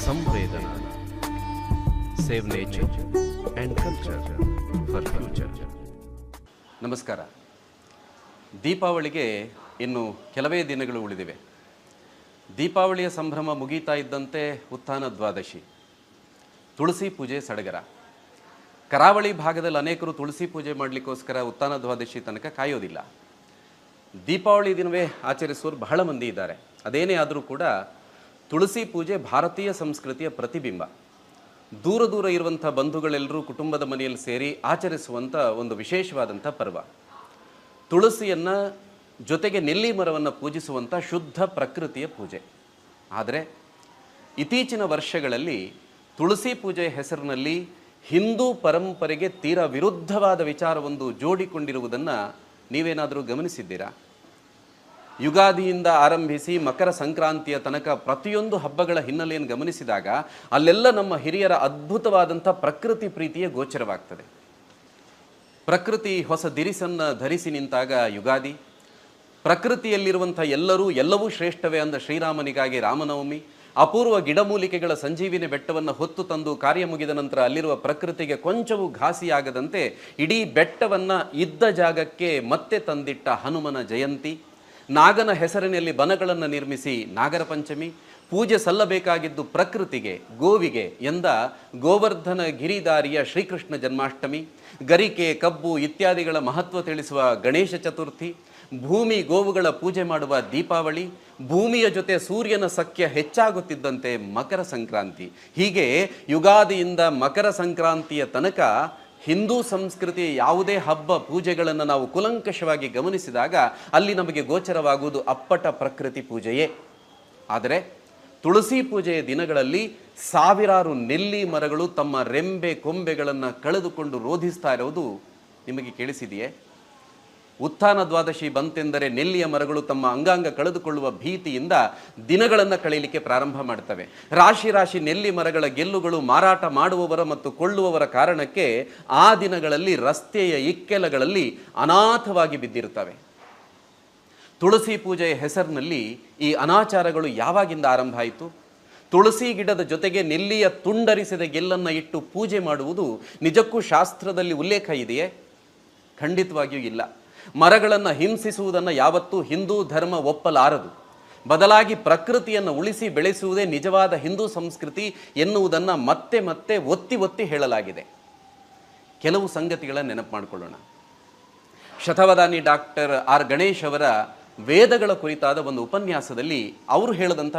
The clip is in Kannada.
ಸಂವೇದನಾ. Save nature and culture for future. ನಮಸ್ಕಾರ. ದೀಪಾವಳಿಗೆ ಇನ್ನು ಕೆಲವೇ ದಿನಗಳು ಉಳಿದಿವೆ. ದೀಪಾವಳಿಯ ಸಂಭ್ರಮ ಮುಗೀತಾ ಇದ್ದಂತೆ ಉತ್ಥಾನ ದ್ವಾದಶಿ, ತುಳಸಿ ಪೂಜೆ ಸಡಗರ. ಕರಾವಳಿ ಭಾಗದಲ್ಲಿ ಅನೇಕರು ತುಳಸಿ ಪೂಜೆ ಮಾಡಲಿಕ್ಕೋಸ್ಕರ ಉತ್ಥಾನ ದ್ವಾದಶಿ ತನಕ ಕಾಯೋದಿಲ್ಲ. ದೀಪಾವಳಿ ದಿನವೇ ಆಚರಿಸುವವರು ಬಹಳ ಮಂದಿ ಇದ್ದಾರೆ. ಅದೇನೇ ಆದರೂ ಕೂಡ ತುಳಸಿ ಪೂಜೆ ಭಾರತೀಯ ಸಂಸ್ಕೃತಿಯ ಪ್ರತಿಬಿಂಬ. ದೂರ ದೂರ ಇರುವಂಥ ಬಂಧುಗಳೆಲ್ಲರೂ ಕುಟುಂಬದ ಮನೆಯಲ್ಲಿ ಸೇರಿ ಆಚರಿಸುವಂಥ ಒಂದು ವಿಶೇಷವಾದಂಥ ಪರ್ವ. ತುಳಸಿಯನ್ನು ಜೊತೆಗೆ ನೆಲ್ಲಿ ಮರವನ್ನು ಪೂಜಿಸುವಂಥ ಶುದ್ಧ ಪ್ರಕೃತಿಯ ಪೂಜೆ. ಆದರೆ ಇತ್ತೀಚಿನ ವರ್ಷಗಳಲ್ಲಿ ತುಳಸಿ ಪೂಜೆಯ ಹೆಸರಿನಲ್ಲಿ ಹಿಂದೂ ಪರಂಪರೆಗೆ ತೀರಾ ವಿರುದ್ಧವಾದ ವಿಚಾರವೊಂದು ಜೋಡಿಕೊಂಡಿರುವುದನ್ನು ನೀವೇನಾದರೂ ಗಮನಿಸಿದ್ದೀರಾ? ಯುಗಾದಿಯಿಂದ ಆರಂಭಿಸಿ ಮಕರ ಸಂಕ್ರಾಂತಿಯ ತನಕ ಪ್ರತಿಯೊಂದು ಹಬ್ಬಗಳ ಹಿನ್ನೆಲೆಯನ್ನು ಗಮನಿಸಿದಾಗ ಅಲ್ಲೆಲ್ಲ ನಮ್ಮ ಹಿರಿಯರ ಅದ್ಭುತವಾದಂಥ ಪ್ರಕೃತಿ ಪ್ರೀತಿಯ ಗೋಚರವಾಗ್ತದೆ. ಪ್ರಕೃತಿ ಹೊಸ ದಿರಿಸನ್ನು ಧರಿಸಿ ನಿಂತಾಗ ಯುಗಾದಿ, ಪ್ರಕೃತಿಯಲ್ಲಿರುವಂಥ ಎಲ್ಲವೂ ಶ್ರೇಷ್ಠವೇ ಅಂದ ಶ್ರೀರಾಮನಿಗಾಗಿ ರಾಮನವಮಿ, ಅಪೂರ್ವ ಗಿಡಮೂಲಿಕೆಗಳ ಸಂಜೀವಿನಿ ಬೆಟ್ಟವನ್ನು ಹೊತ್ತು ತಂದು ಕಾರ್ಯ ಮುಗಿದ ನಂತರ ಅಲ್ಲಿರುವ ಪ್ರಕೃತಿಗೆ ಕೊಂಚವೂ ಘಾಸಿಯಾಗದಂತೆ ಇಡೀ ಬೆಟ್ಟವನ್ನು ಇದ್ದ ಜಾಗಕ್ಕೆ ಮತ್ತೆ ತಂದಿಟ್ಟ ಹನುಮನ ಜಯಂತಿ, ನಾಗನ ಹೆಸರಿನಲ್ಲಿ ಬನಗಳನ್ನು ನಿರ್ಮಿಸಿ ನಾಗರ ಪಂಚಮಿ, ಪೂಜೆ ಸಲ್ಲಬೇಕಾಗಿದ್ದು ಪ್ರಕೃತಿಗೆ ಗೋವಿಗೆ ಎಂದ ಗೋವರ್ಧನ ಗಿರಿದಾರಿಯ ಶ್ರೀಕೃಷ್ಣ ಜನ್ಮಾಷ್ಟಮಿ, ಗರಿಕೆ ಕಬ್ಬು ಇತ್ಯಾದಿಗಳ ಮಹತ್ವ ತಿಳಿಸುವ ಗಣೇಶ ಚತುರ್ಥಿ, ಭೂಮಿ ಗೋವುಗಳ ಪೂಜೆ ಮಾಡುವ ದೀಪಾವಳಿ, ಭೂಮಿಯ ಜೊತೆ ಸೂರ್ಯನ ಸಖ್ಯ ಹೆಚ್ಚಾಗುತ್ತಿದ್ದಂತೆ ಮಕರ ಸಂಕ್ರಾಂತಿ. ಹೀಗೆ ಯುಗಾದಿಯಿಂದ ಮಕರ ಸಂಕ್ರಾಂತಿಯ ತನಕ ಹಿಂದೂ ಸಂಸ್ಕೃತಿಯ ಯಾವುದೇ ಹಬ್ಬ ಪೂಜೆಗಳನ್ನು ನಾವು ಕುಲಂಕಷವಾಗಿ ಗಮನಿಸಿದಾಗ ಅಲ್ಲಿ ನಮಗೆ ಗೋಚರವಾಗುವುದು ಅಪ್ಪಟ ಪ್ರಕೃತಿ ಪೂಜೆಯೇ. ಆದರೆ ತುಳಸಿ ಪೂಜೆಯ ದಿನಗಳಲ್ಲಿ ಸಾವಿರಾರು ನೆಲ್ಲಿ ಮರಗಳು ತಮ್ಮ ರೆಂಬೆ ಕೊಂಬೆಗಳನ್ನು ಕಳೆದುಕೊಂಡು ರೋಧಿಸ್ತಾ ಇರೋದು ನಿಮಗೆ ಕೇಳಿಸಿದೆಯೇ? ಉತ್ಥಾನ ದ್ವಾದಶಿ ಬಂತೆಂದರೆ ನೆಲ್ಲಿಯ ಮರಗಳು ತಮ್ಮ ಅಂಗಾಂಗ ಕಳೆದುಕೊಳ್ಳುವ ಭೀತಿಯಿಂದ ದಿನಗಳನ್ನು ಕಳೆಯಲಿಕ್ಕೆ ಪ್ರಾರಂಭ ಮಾಡ್ತವೆ. ರಾಶಿ ರಾಶಿ ನೆಲ್ಲಿ ಮರಗಳ ಗೆಲ್ಲುಗಳು ಮಾರಾಟ ಮಾಡುವವರ ಮತ್ತು ಕೊಳ್ಳುವವರ ಕಾರಣಕ್ಕೆ ಆ ದಿನಗಳಲ್ಲಿ ರಸ್ತೆಯ ಇಕ್ಕೆಲಗಳಲ್ಲಿ ಅನಾಥವಾಗಿ ಬಿದ್ದಿರುತ್ತವೆ. ತುಳಸಿ ಪೂಜೆಯ ಹೆಸರಿನಲ್ಲಿ ಈ ಅನಾಚಾರಗಳು ಯಾವಾಗಿಂದ ಆರಂಭ ಆಯಿತು? ತುಳಸಿ ಗಿಡದ ಜೊತೆಗೆ ನೆಲ್ಲಿಯ ತುಂಡರಿಸಿದ ಗೆಲ್ಲನ್ನು ಇಟ್ಟು ಪೂಜೆ ಮಾಡುವುದು ನಿಜಕ್ಕೂ ಶಾಸ್ತ್ರದಲ್ಲಿ ಉಲ್ಲೇಖ ಇದೆಯೇ? ಖಂಡಿತವಾಗಿಯೂ ಇಲ್ಲ. ಮರಗಳನ್ನು ಹಿಂಸಿಸುವುದನ್ನು ಯಾವತ್ತೂ ಹಿಂದೂ ಧರ್ಮ ಒಪ್ಪಲಾರದು. ಬದಲಾಗಿ ಪ್ರಕೃತಿಯನ್ನು ಉಳಿಸಿ ಬೆಳೆಸುವುದೇ ನಿಜವಾದ ಹಿಂದೂ ಸಂಸ್ಕೃತಿ ಎನ್ನುವುದನ್ನು ಮತ್ತೆ ಮತ್ತೆ ಒತ್ತಿ ಒತ್ತಿ ಹೇಳಲಾಗಿದೆ. ಕೆಲವು ಸಂಗತಿಗಳ ನೆನಪು ಮಾಡಿಕೊಳ್ಳೋಣ. ಶತವಧಾನಿ ಡಾಕ್ಟರ್ ಆರ್ ಗಣೇಶ್ ಅವರ ವೇದಗಳ ಕುರಿತಾದ ಒಂದು ಉಪನ್ಯಾಸದಲ್ಲಿ ಅವರು ಹೇಳದಂಥ